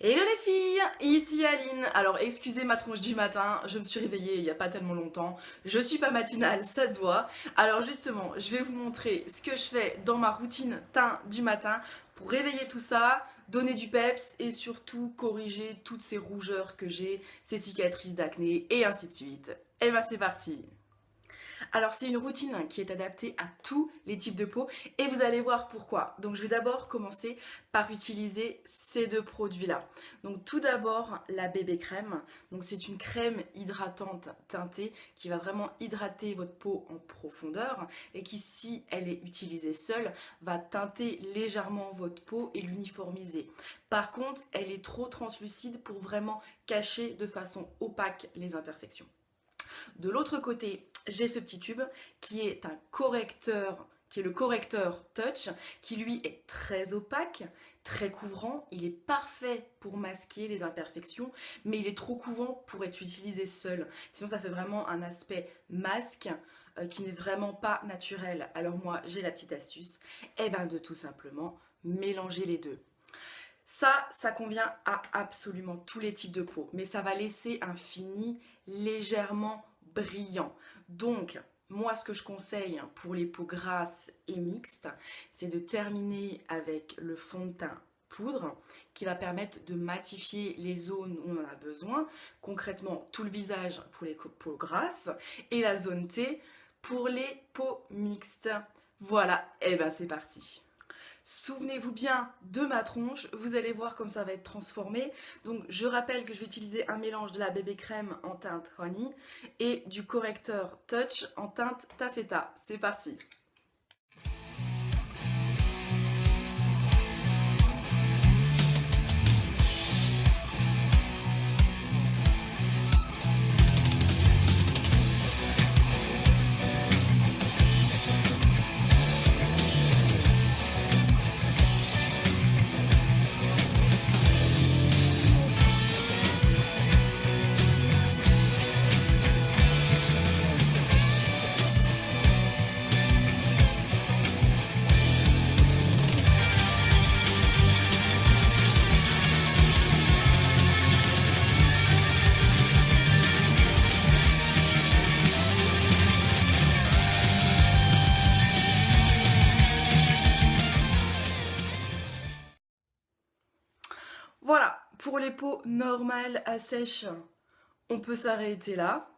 Hello les filles, ici Aline. Alors excusez ma tronche du matin, je me suis réveillée il n'y a pas tellement longtemps. Je suis pas matinale, ça se voit. Alors justement, je vais vous montrer ce que je fais dans ma routine teint du matin pour réveiller tout ça, donner du peps et surtout corriger toutes ces rougeurs que j'ai, ces cicatrices d'acné et ainsi de suite. Et ben c'est parti. Alors c'est une routine qui est adaptée à tous les types de peau et vous allez voir pourquoi. Donc je vais d'abord commencer par utiliser ces deux produits-là. Donc tout d'abord la bébé crème. Donc c'est une crème hydratante teintée qui va vraiment hydrater votre peau en profondeur et qui, si elle est utilisée seule, va teinter légèrement votre peau et l'uniformiser. Par contre, elle est trop translucide pour vraiment cacher de façon opaque les imperfections. De l'autre côté, j'ai ce petit tube qui est un correcteur, qui est le correcteur Touch, qui lui est très opaque, très couvrant. Il est parfait pour masquer les imperfections, mais il est trop couvrant pour être utilisé seul. Sinon, ça fait vraiment un aspect masque qui n'est vraiment pas naturel. Alors moi, j'ai la petite astuce, et ben de tout simplement mélanger les deux. Ça convient à absolument tous les types de peau, mais ça va laisser un fini légèrement brillant. Donc, moi, ce que je conseille pour les peaux grasses et mixtes, c'est de terminer avec le fond de teint poudre qui va permettre de matifier les zones où on en a besoin, concrètement tout le visage pour les peaux grasses et la zone T pour les peaux mixtes. Voilà, et ben c'est parti. Souvenez-vous bien de ma tronche, vous allez voir comme ça va être transformé. Donc je rappelle que je vais utiliser un mélange de la bébé crème en teinte honey et du correcteur touch en teinte taffeta. C'est parti. Voilà, pour les peaux normales à sèche, on peut s'arrêter là.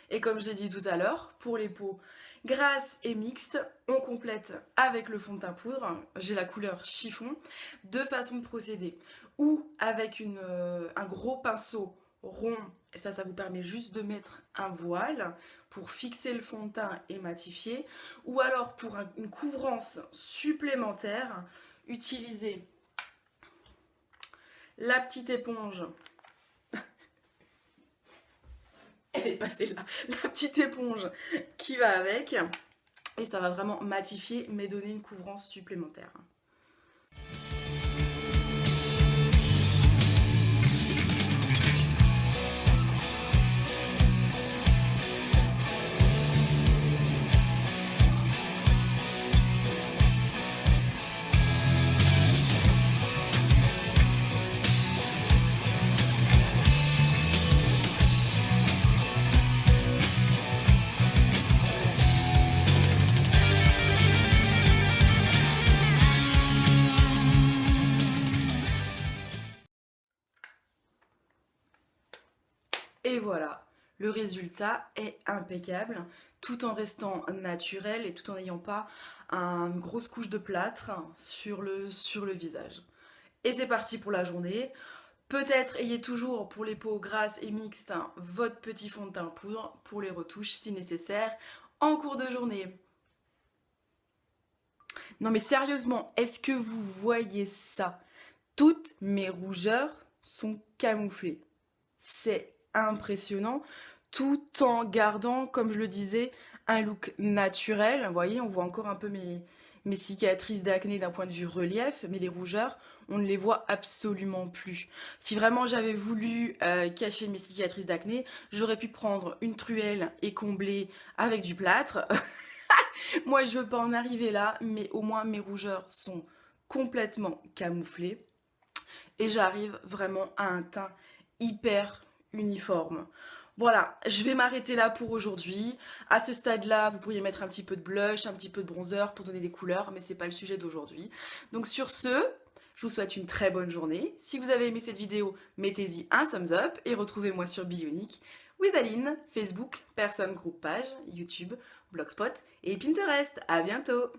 Et comme je l'ai dit tout à l'heure, pour les peaux grasses et mixtes, on complète avec le fond de teint poudre, j'ai la couleur chiffon, deux façons de procéder. Ou avec un gros pinceau rond, et ça vous permet juste de mettre un voile pour fixer le fond de teint et matifier. Ou alors pour une couvrance supplémentaire, utilisez la petite éponge. Elle est passée là. La petite éponge qui va avec. Et ça va vraiment matifier mais donner une couvrance supplémentaire. Et voilà, le résultat est impeccable, tout en restant naturel et tout en n'ayant pas une grosse couche de plâtre sur le visage. Et c'est parti pour la journée. Peut-être ayez toujours pour les peaux grasses et mixtes votre petit fond de teint poudre pour les retouches si nécessaire en cours de journée. Non mais sérieusement, est-ce que vous voyez ça? Toutes mes rougeurs sont camouflées. C'est impressionnant, tout en gardant, comme je le disais, un look naturel. Vous voyez, on voit encore un peu mes cicatrices d'acné d'un point de vue relief, mais les rougeurs, on ne les voit absolument plus. Si vraiment j'avais voulu cacher mes cicatrices d'acné, j'aurais pu prendre une truelle et combler avec du plâtre. Moi, je veux pas en arriver là, mais au moins mes rougeurs sont complètement camouflées. et j'arrive vraiment à un teint hyper uniforme. Voilà, je vais m'arrêter là pour aujourd'hui. À ce stade-là, vous pourriez mettre un petit peu de blush, un petit peu de bronzer pour donner des couleurs, mais c'est pas le sujet d'aujourd'hui. Donc sur ce, je vous souhaite une très bonne journée. Si vous avez aimé cette vidéo, mettez-y un thumbs up et retrouvez-moi sur Bionic with Aline, Facebook, personne groupe page, YouTube, Blogspot et Pinterest. À bientôt!